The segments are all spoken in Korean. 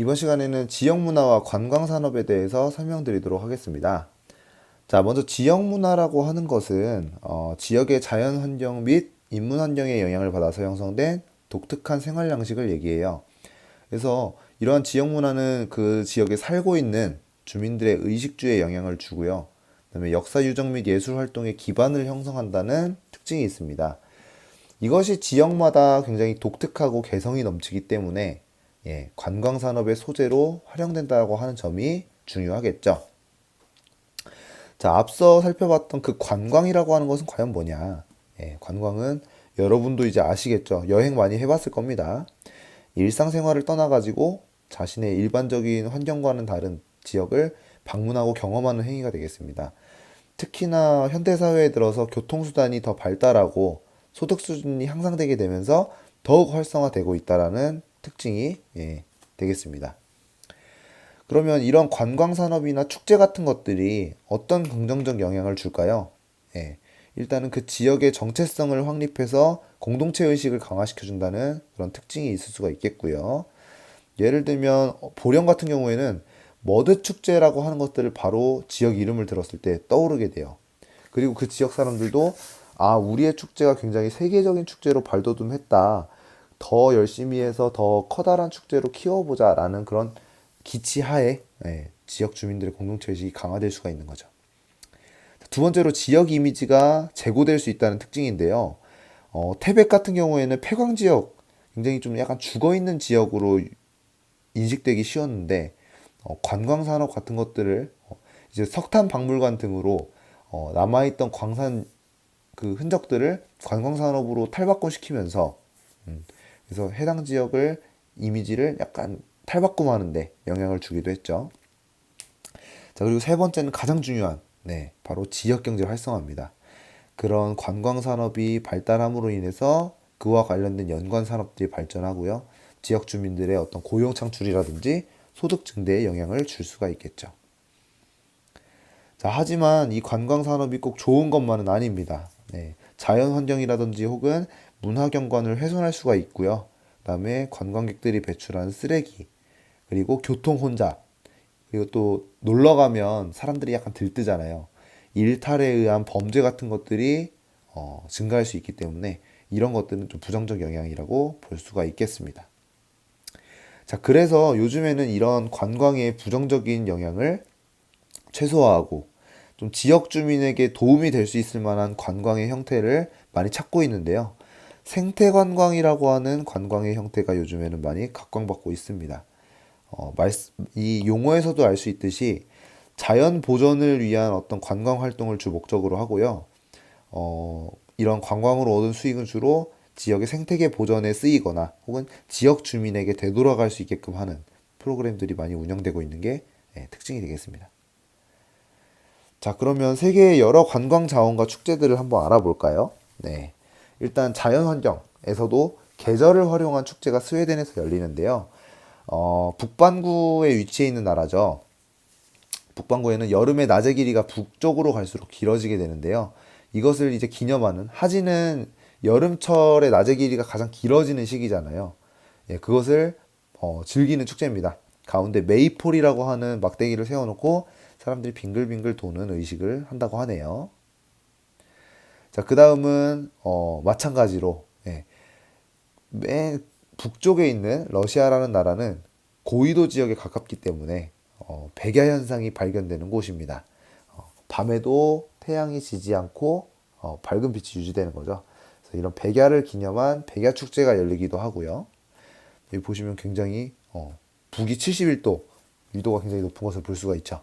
이번 시간에는 지역 문화와 관광 산업에 대해서 설명드리도록 하겠습니다. 자, 먼저 지역 문화라고 하는 것은 지역의 자연 환경 및 인문 환경의 영향을 받아서 형성된 독특한 생활 양식을 얘기해요. 그래서 이러한 지역 문화는 그 지역에 살고 있는 주민들의 의식주에 영향을 주고요. 그다음에 역사 유적 및 예술 활동의 기반을 형성한다는 특징이 있습니다. 이것이 지역마다 굉장히 독특하고 개성이 넘치기 때문에 관광 산업의 소재로 활용된다고 하는 점이 중요하겠죠. 자, 앞서 살펴봤던 그 관광이라고 하는 것은 과연 뭐냐? 관광은 여러분도 이제 아시겠죠? 여행 많이 해봤을 겁니다. 일상생활을 떠나가지고 자신의 일반적인 환경과는 다른 지역을 방문하고 경험하는 행위가 되겠습니다. 특히나 현대사회에 들어서 교통수단이 더 발달하고 소득 수준이 향상되게 되면서 더욱 활성화되고 있다라는 특징이 되겠습니다. 그러면 이런 관광 산업이나 축제 같은 것들이 어떤 긍정적 영향을 줄까요? 일단은 그 지역의 정체성을 확립해서 공동체 의식을 강화시켜준다는 그런 특징이 있을 수가 있겠고요. 예를 들면 보령 같은 경우에는 머드 축제라고 하는 것들을 바로 지역 이름을 들었을 때 떠오르게 돼요. 그리고 그 지역 사람들도 우리의 축제가 굉장히 세계적인 축제로 발돋움했다. 더 열심히 해서 더 커다란 축제로 키워보자라는 그런 기치하에 지역 주민들의 공동체 의식이 강화될 수가 있는 거죠. 두 번째로 지역 이미지가 제고될 수 있다는 특징인데요. 태백 같은 경우에는 폐광 지역, 굉장히 좀 약간 죽어있는 지역으로 인식되기 쉬웠는데 관광 산업 같은 것들을 이제 석탄 박물관 등으로 남아있던 광산 그 흔적들을 관광 산업으로 탈바꿈시키면서 그래서 해당 지역을 이미지를 약간 탈바꿈하는데 영향을 주기도 했죠. 자, 그리고 세 번째는 가장 중요한 바로 지역 경제 활성화입니다. 그런 관광 산업이 발달함으로 인해서 그와 관련된 연관 산업들이 발전하고요. 지역 주민들의 어떤 고용 창출이라든지 소득 증대에 영향을 줄 수가 있겠죠. 자, 하지만 이 관광 산업이 꼭 좋은 것만은 아닙니다. 자연 환경이라든지 혹은 문화 경관을 훼손할 수가 있고요. 그다음에 관광객들이 배출한 쓰레기, 그리고 교통 혼잡, 그리고 또 놀러 가면 사람들이 약간 들뜨잖아요. 일탈에 의한 범죄 같은 것들이 증가할 수 있기 때문에 이런 것들은 좀 부정적 영향이라고 볼 수가 있겠습니다. 자, 그래서 요즘에는 이런 관광의 부정적인 영향을 최소화하고 좀 지역 주민에게 도움이 될 수 있을 만한 관광의 형태를 많이 찾고 있는데요. 생태 관광이라고 하는 관광의 형태가 요즘에는 많이 각광받고 있습니다. 이 용어에서도 알 수 있듯이 자연 보존을 위한 어떤 관광 활동을 주 목적으로 하고요. 이런 관광으로 얻은 수익은 주로 지역의 생태계 보전에 쓰이거나 혹은 지역 주민에게 되돌아갈 수 있게끔 하는 프로그램들이 많이 운영되고 있는 게 특징이 되겠습니다. 자, 그러면 세계의 여러 관광 자원과 축제들을 한번 알아볼까요? 일단 자연 환경에서도 계절을 활용한 축제가 스웨덴에서 열리는데요. 북반구에 위치해 있는 나라죠. 북반구에는 여름의 낮의 길이가 북쪽으로 갈수록 길어지게 되는데요. 이것을 이제 기념하는 하지는 여름철의 낮의 길이가 가장 길어지는 시기잖아요. 그것을 즐기는 축제입니다. 가운데 메이폴이라고 하는 막대기를 세워놓고 사람들이 빙글빙글 도는 의식을 한다고 하네요. 자, 그 다음은 마찬가지로 맨 북쪽에 있는 러시아라는 나라는 고위도 지역에 가깝기 때문에 백야 현상이 발견되는 곳입니다. 밤에도 태양이 지지 않고 밝은 빛이 유지되는 거죠. 그래서 이런 백야를 기념한 백야 축제가 열리기도 하고요. 여기 보시면 굉장히 북위 71도, 위도가 굉장히 높은 것을 볼 수가 있죠.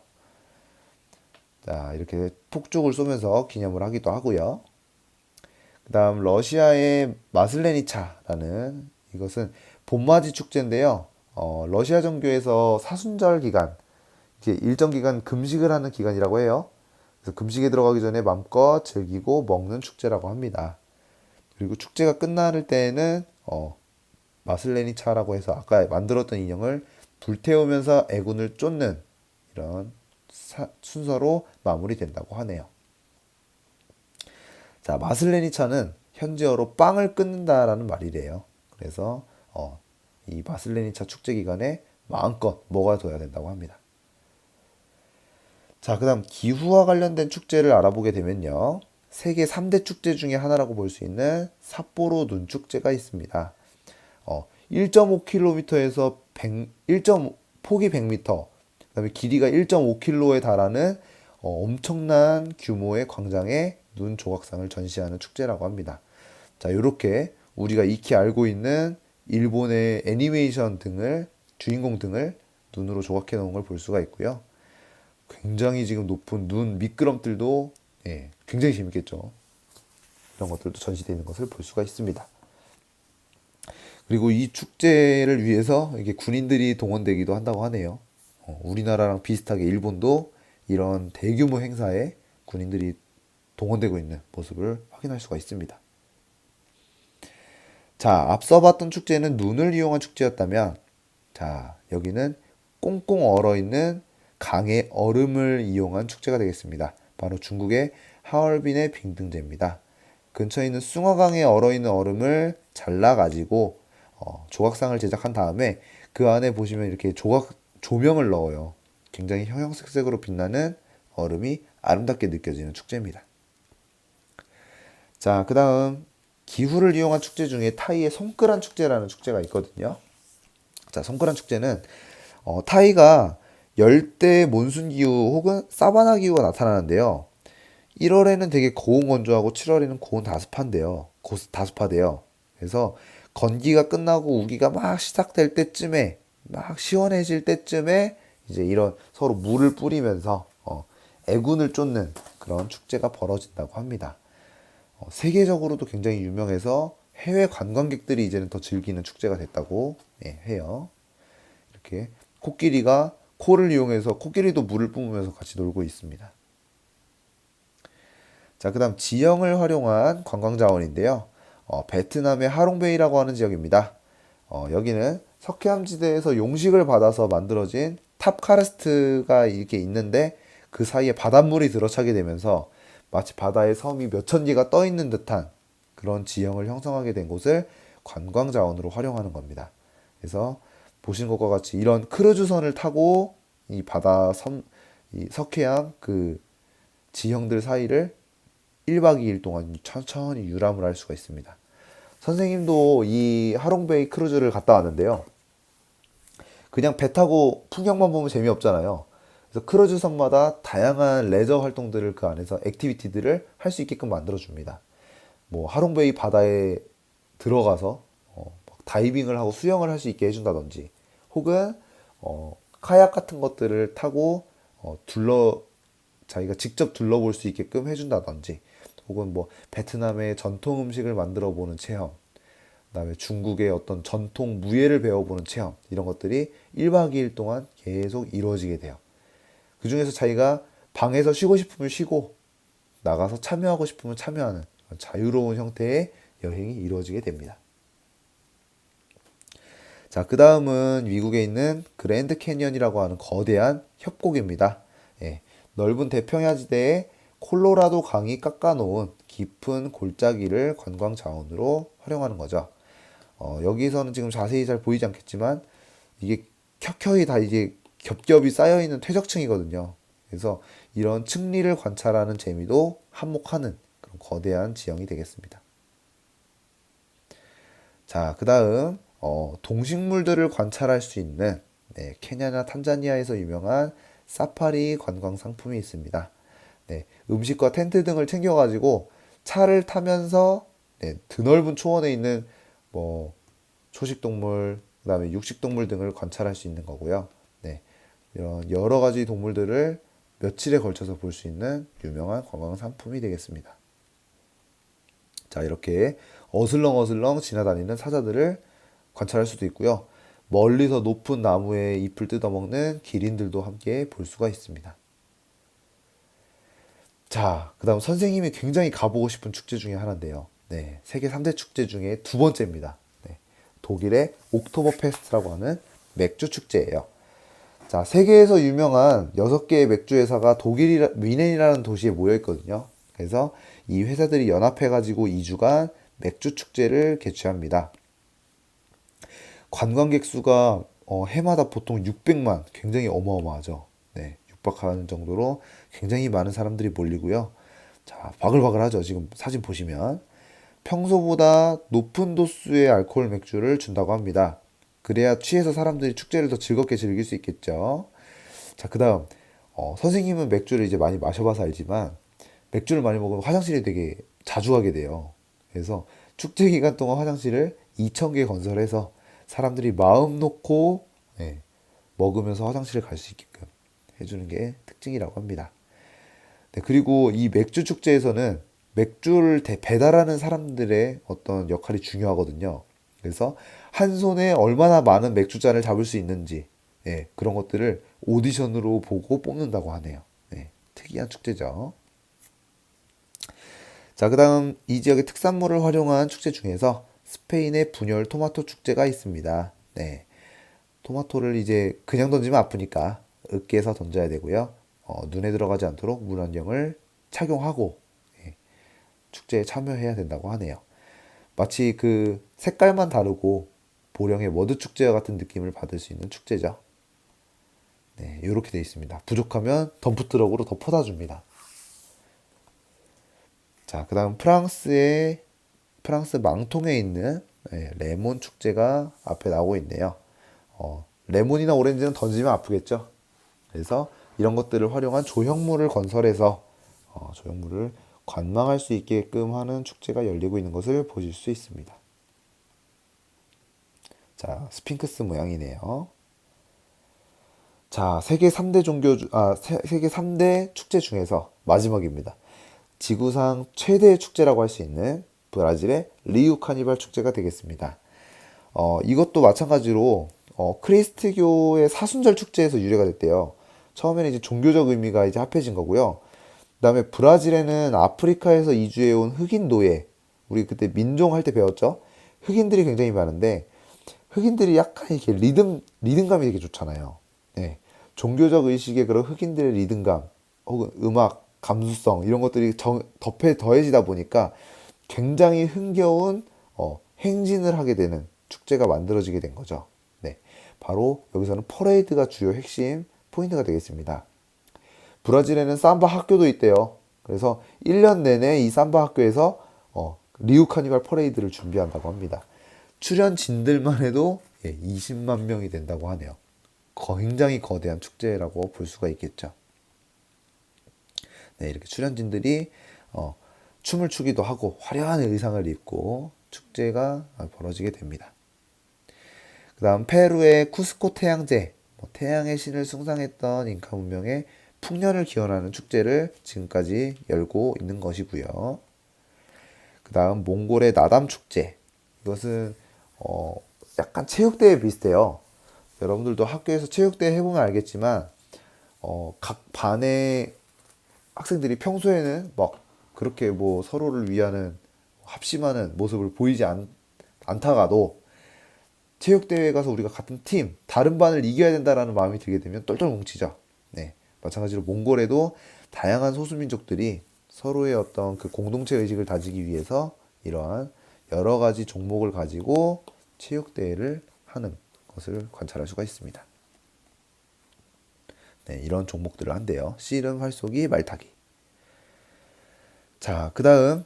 자, 이렇게 폭죽을 쏘면서 기념을 하기도 하고요. 그 다음 러시아의 마슬레니차라는 이것은 봄맞이 축제인데요. 러시아 정교에서 사순절 기간, 이제 일정 기간 금식을 하는 기간이라고 해요. 그래서 금식에 들어가기 전에 마음껏 즐기고 먹는 축제라고 합니다. 그리고 축제가 끝날 때에는 마슬레니차라고 해서 아까 만들었던 인형을 불태우면서 애군을 쫓는 이런 순서로 마무리된다고 하네요. 자, 마슬레니차는 현지어로 빵을 끊는다라는 말이래요. 그래서 이 마슬레니차 축제 기간에 마음껏 먹어둬야 된다고 합니다. 자, 그다음 기후와 관련된 축제를 알아보게 되면요. 세계 3대 축제 중에 하나라고 볼 수 있는 삿포로 눈축제가 있습니다. 1.5km에서 1. 폭이 100m, 그다음에 길이가 1.5km에 달하는 엄청난 규모의 광장에 눈 조각상을 전시하는 축제라고 합니다. 자, 이렇게 우리가 익히 알고 있는 일본의 애니메이션 등을 주인공 등을 눈으로 조각해 놓은 걸 볼 수가 있고요. 굉장히 지금 높은 눈 미끄럼틀도 굉장히 재밌겠죠. 이런 것들도 전시되어 있는 것을 볼 수가 있습니다. 그리고 이 축제를 위해서 이게 군인들이 동원되기도 한다고 하네요. 우리나라랑 비슷하게 일본도 이런 대규모 행사에 군인들이 동원되고 있는 모습을 확인할 수가 있습니다. 자, 앞서 봤던 축제는 눈을 이용한 축제였다면, 자, 여기는 꽁꽁 얼어 있는 강의 얼음을 이용한 축제가 되겠습니다. 바로 중국의 하얼빈의 빙등제입니다. 근처에 있는 숭어강에 얼어 있는 얼음을 잘라가지고 조각상을 제작한 다음에 그 안에 보시면 이렇게 조명을 넣어요. 굉장히 형형색색으로 빛나는 얼음이 아름답게 느껴지는 축제입니다. 자, 그 다음 기후를 이용한 축제 중에 타이의 손끄란 축제라는 축제가 있거든요. 자, 손끄란 축제는 타이가 열대 몬순 기후 혹은 사바나 기후가 나타나는데요. 1월에는 되게 고온건조하고 7월에는 고온 다습한데요. 다습하대요. 그래서 건기가 끝나고 우기가 막 시작될 때쯤에 막 시원해질 때쯤에 이제 이런 서로 물을 뿌리면서 애군을 쫓는 그런 축제가 벌어진다고 합니다. 세계적으로도 굉장히 유명해서 해외 관광객들이 이제는 더 즐기는 축제가 됐다고 해요. 이렇게 코끼리가 코를 이용해서 코끼리도 물을 뿜으면서 같이 놀고 있습니다. 자, 그다음 지형을 활용한 관광 자원인데요. 베트남의 하롱베이라고 하는 지역입니다. 여기는 석회암지대에서 용식을 받아서 만들어진 탑카르스트가 이렇게 있는데 그 사이에 바닷물이 들어차게 되면서 마치 바다에 섬이 몇천 개가 떠 있는 듯한 그런 지형을 형성하게 된 곳을 관광 자원으로 활용하는 겁니다. 그래서 보신 것과 같이 이런 크루즈선을 타고 이 바다 섬, 이 석회암 그 지형들 사이를 1박 2일 동안 천천히 유람을 할 수가 있습니다. 선생님도 이 하롱베이 크루즈를 갔다 왔는데요. 그냥 배 타고 풍경만 보면 재미없잖아요. 그래서 크루즈선마다 다양한 레저 활동들을 그 안에서 액티비티들을 할 수 있게끔 만들어 줍니다. 뭐 하롱베이 바다에 들어가서 다이빙을 하고 수영을 할 수 있게 해준다든지, 혹은 카약 같은 것들을 타고 자기가 직접 둘러볼 수 있게끔 해준다든지, 혹은 뭐 베트남의 전통 음식을 만들어 보는 체험, 그다음에 중국의 어떤 전통 무예를 배워보는 체험, 이런 것들이 1박 2일 동안 계속 이루어지게 돼요. 그 중에서 자기가 방에서 쉬고 싶으면 쉬고 나가서 참여하고 싶으면 참여하는 자유로운 형태의 여행이 이루어지게 됩니다. 자, 그 다음은 미국에 있는 그랜드 캐니언이라고 하는 거대한 협곡입니다. 넓은 대평야지대에 콜로라도 강이 깎아놓은 깊은 골짜기를 관광 자원으로 활용하는 거죠. 여기서는 지금 자세히 잘 보이지 않겠지만 이게 켜켜이 다 이제 겹겹이 쌓여있는 퇴적층이거든요. 그래서 이런 층리를 관찰하는 재미도 한몫하는 그런 거대한 지형이 되겠습니다. 자, 그 다음 동식물들을 관찰할 수 있는 케냐나 탄자니아에서 유명한 사파리 관광 상품이 있습니다. 음식과 텐트 등을 챙겨가지고 차를 타면서 드넓은 초원에 있는 뭐 초식동물, 그다음에 육식동물 등을 관찰할 수 있는 거고요. 이런 여러 가지 동물들을 며칠에 걸쳐서 볼 수 있는 유명한 관광 상품이 되겠습니다. 자, 이렇게 어슬렁어슬렁 지나다니는 사자들을 관찰할 수도 있고요. 멀리서 높은 나무에 잎을 뜯어먹는 기린들도 함께 볼 수가 있습니다. 자, 그 다음 선생님이 굉장히 가보고 싶은 축제 중에 하나인데요. 세계 3대 축제 중에 두 번째입니다. 독일의 옥토버 페스트라고 하는 맥주 축제예요. 자, 세계에서 유명한 6개의 맥주 회사가 미넨이라는 도시에 모여 있거든요. 그래서 이 회사들이 연합해가지고 2주간 맥주 축제를 개최합니다. 관광객 수가 해마다 보통 600만, 굉장히 어마어마하죠. 네, 육박하는 정도로 굉장히 많은 사람들이 몰리고요. 자, 바글바글하죠. 지금 사진 보시면. 평소보다 높은 도수의 알코올 맥주를 준다고 합니다. 그래야 취해서 사람들이 축제를 더 즐겁게 즐길 수 있겠죠. 자, 그 다음, 선생님은 맥주를 이제 많이 마셔봐서 알지만, 맥주를 많이 먹으면 화장실에 되게 자주 가게 돼요. 그래서 축제 기간 동안 화장실을 2,000개 건설해서 사람들이 마음 놓고 예, 먹으면서 화장실을 갈 수 있게끔 해주는 게 특징이라고 합니다. 네, 그리고 이 맥주 축제에서는 맥주를 배달하는 사람들의 어떤 역할이 중요하거든요. 그래서 한 손에 얼마나 많은 맥주잔을 잡을 수 있는지 예, 그런 것들을 오디션으로 보고 뽑는다고 하네요. 네, 특이한 축제죠. 자, 그다음 이 지역의 특산물을 활용한 축제 중에서 스페인의 분열 토마토 축제가 있습니다. 네, 토마토를 이제 그냥 던지면 아프니까 으깨서 던져야 되고요. 눈에 들어가지 않도록 물안경을 착용하고 예, 축제에 참여해야 된다고 하네요. 마치 그 색깔만 다르고 보령의 머드 축제와 같은 느낌을 받을 수 있는 축제죠. 네, 이렇게 되어 있습니다. 부족하면 덤프트럭으로 덮어다 줍니다. 자, 그다음 프랑스 망통에 있는 레몬 축제가 앞에 나오고 있네요. 레몬이나 오렌지는 던지면 아프겠죠. 그래서 이런 것들을 활용한 조형물을 건설해서 조형물을 관망할 수 있게끔 하는 축제가 열리고 있는 것을 보실 수 있습니다. 자, 스핑크스 모양이네요. 자, 세계 3대 축제 중에서 마지막입니다. 지구상 최대 축제라고 할 수 있는 브라질의 리우 카니발 축제가 되겠습니다. 이것도 마찬가지로 크리스트교의 사순절 축제에서 유래가 됐대요. 처음에는 이제 종교적 의미가 이제 합해진 거고요. 그다음에 브라질에는 아프리카에서 이주해온 흑인 노예, 우리 그때 민종 할 때 배웠죠? 흑인들이 굉장히 많은데 흑인들이 약간 이렇게 리듬감이 되게 좋잖아요. 네. 종교적 의식의 그런 흑인들의 리듬감 혹은 음악, 감수성 이런 것들이 더해지다 보니까 굉장히 흥겨운 행진을 하게 되는 축제가 만들어지게 된 거죠. 네. 바로 여기서는 퍼레이드가 주요 핵심 포인트가 되겠습니다. 브라질에는 삼바 학교도 있대요. 그래서 1년 내내 이 삼바 학교에서 리우 카니발 퍼레이드를 준비한다고 합니다. 출연진들만 해도 20만 명이 된다고 하네요. 굉장히 거대한 축제라고 볼 수가 있겠죠. 네, 이렇게 출연진들이 춤을 추기도 하고 화려한 의상을 입고 축제가 벌어지게 됩니다. 그 다음 페루의 쿠스코 태양제, 태양의 신을 숭상했던 잉카 문명의 풍년을 기원하는 축제를 지금까지 열고 있는 것이고요. 그 다음 몽골의 나담 축제. 이것은 약간 체육대회 비슷해요. 여러분들도 학교에서 체육대회 해보면 알겠지만 각 반의 학생들이 평소에는 막 그렇게 뭐 서로를 위하는 합심하는 모습을 보이지 않다가도 체육대회에 가서 우리가 같은 팀, 다른 반을 이겨야 된다라는 마음이 들게 되면 똘똘 뭉치죠. 네. 마찬가지로 몽골에도 다양한 소수민족들이 서로의 어떤 그 공동체 의식을 다지기 위해서 이러한 여러 가지 종목을 가지고 체육대회를 하는 것을 관찰할 수가 있습니다. 네, 이런 종목들을 한대요. 씨름, 활쏘기, 말타기. 자, 그 다음,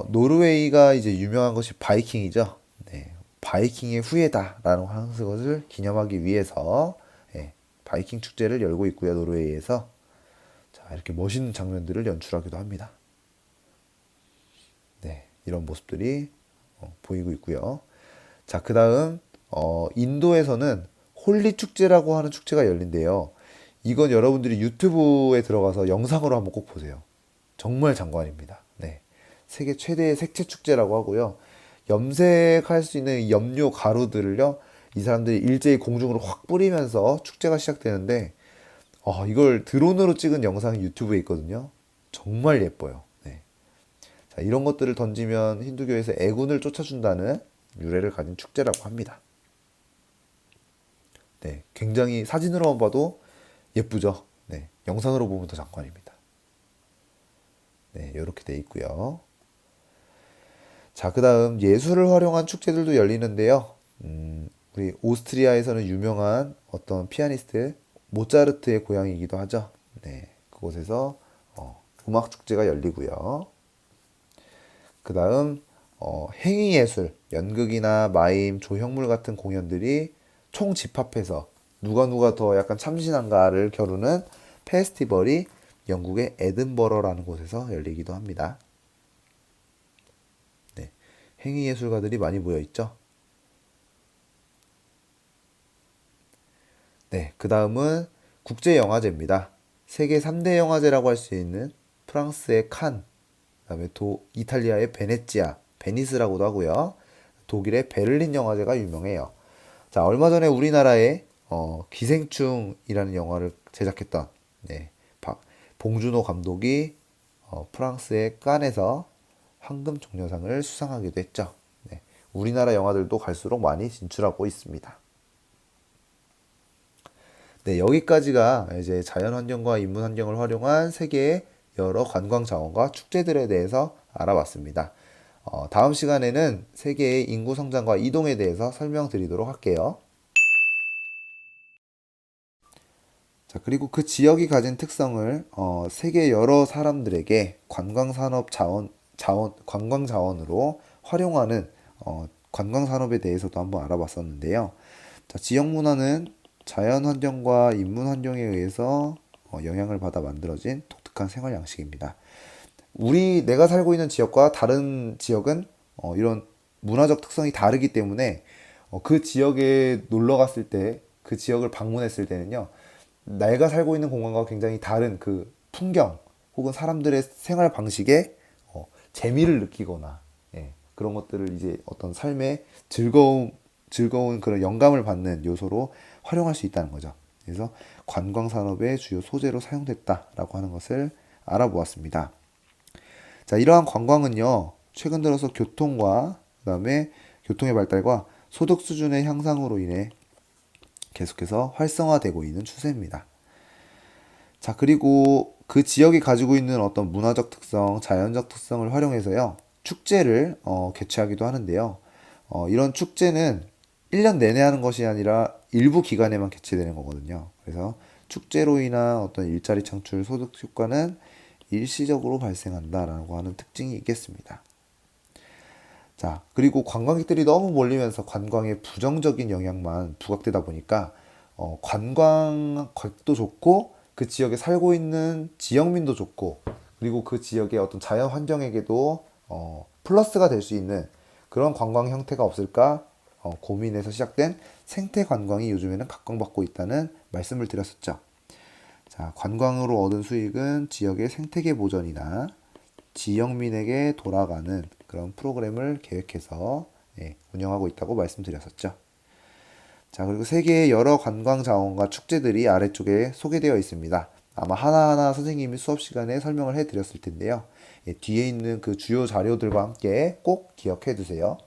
노르웨이가 이제 유명한 것이 바이킹이죠. 네, 바이킹의 후예다라는 것을 기념하기 위해서 바이킹 축제를 열고 있고요, 노르웨이에서. 자, 이렇게 멋있는 장면들을 연출하기도 합니다. 네, 이런 모습들이 보이고 있고요. 자, 그 다음, 인도에서는 홀리 축제라고 하는 축제가 열린대요. 이건 여러분들이 유튜브에 들어가서 영상으로 한번 꼭 보세요. 정말 장관입니다. 네. 세계 최대의 색채 축제라고 하고요. 염색할 수 있는 염료 가루들을요, 이 사람들이 일제히 공중으로 확 뿌리면서 축제가 시작되는데, 이걸 드론으로 찍은 영상이 유튜브에 있거든요. 정말 예뻐요. 네. 자, 이런 것들을 던지면 힌두교에서 애군을 쫓아준다는 유래를 가진 축제라고 합니다. 네. 굉장히 사진으로만 봐도 예쁘죠. 네. 영상으로 보면 더 장관입니다. 네. 이렇게 돼 있고요. 자, 그 다음 예술을 활용한 축제들도 열리는데요. 우리 오스트리아에서는 유명한 어떤 피아니스트 모차르트의 고향이기도 하죠. 네, 그곳에서 음악 축제가 열리고요. 그 다음 행위예술, 연극이나 마임, 조형물 같은 공연들이 총 집합해서 누가 더 약간 참신한가를 겨루는 페스티벌이 영국의 에든버러라는 곳에서 열리기도 합니다. 네, 행위예술가들이 많이 모여 있죠. 네, 그 다음은 국제영화제입니다. 세계 3대 영화제라고 할 수 있는 프랑스의 칸, 그다음에 이탈리아의 베네치아, 베니스라고도 하고요. 독일의 베를린 영화제가 유명해요. 자, 얼마 전에 우리나라에 기생충이라는 영화를 제작했던 네, 봉준호 감독이 프랑스의 칸에서 황금 종려상을 수상하기도 했죠. 네, 우리나라 영화들도 갈수록 많이 진출하고 있습니다. 네, 여기까지가 이제 자연환경과 인문환경을 활용한 세계의 여러 관광 자원과 축제들에 대해서 알아봤습니다. 다음 시간에는 세계의 인구 성장과 이동에 대해서 설명드리도록 할게요. 자, 그리고 그 지역이 가진 특성을 세계 여러 사람들에게 관광 자원으로 활용하는 관광 산업에 대해서도 한번 알아봤었는데요. 자, 지역 문화는 자연 환경과 인문 환경에 의해서 영향을 받아 만들어진 독특한 생활 양식입니다. 내가 살고 있는 지역과 다른 지역은 이런 문화적 특성이 다르기 때문에 그 지역에 놀러 갔을 때, 그 지역을 방문했을 때는요, 내가 살고 있는 공간과 굉장히 다른 그 풍경 혹은 사람들의 생활 방식에 재미를 느끼거나 그런 것들을 이제 어떤 삶의 즐거운 그런 영감을 받는 요소로 활용할 수 있다는 거죠. 그래서 관광 산업의 주요 소재로 사용됐다라고 하는 것을 알아보았습니다. 자, 이러한 관광은요, 최근 들어서 그다음에 교통의 발달과 소득 수준의 향상으로 인해 계속해서 활성화되고 있는 추세입니다. 자, 그리고 그 지역이 가지고 있는 어떤 문화적 특성, 자연적 특성을 활용해서요, 축제를 개최하기도 하는데요. 이런 축제는 1년 내내 하는 것이 아니라 일부 기간에만 개최되는 거거든요. 그래서 축제로 인한 어떤 일자리 창출, 소득 효과는 일시적으로 발생한다라고 하는 특징이 있겠습니다. 자, 그리고 관광객들이 너무 몰리면서 관광에 부정적인 영향만 부각되다 보니까 관광객도 좋고 그 지역에 살고 있는 지역민도 좋고 그리고 그 지역의 어떤 자연 환경에게도 플러스가 될 수 있는 그런 관광 형태가 없을까 고민해서 시작된 생태 관광이 요즘에는 각광받고 있다는 말씀을 드렸었죠. 자, 관광으로 얻은 수익은 지역의 생태계 보전이나 지역민에게 돌아가는 그런 프로그램을 계획해서 운영하고 있다고 말씀드렸었죠. 자, 그리고 세계의 여러 관광 자원과 축제들이 아래쪽에 소개되어 있습니다. 아마 하나하나 선생님이 수업 시간에 설명을 해드렸을 텐데요. 뒤에 있는 그 주요 자료들과 함께 꼭 기억해 두세요.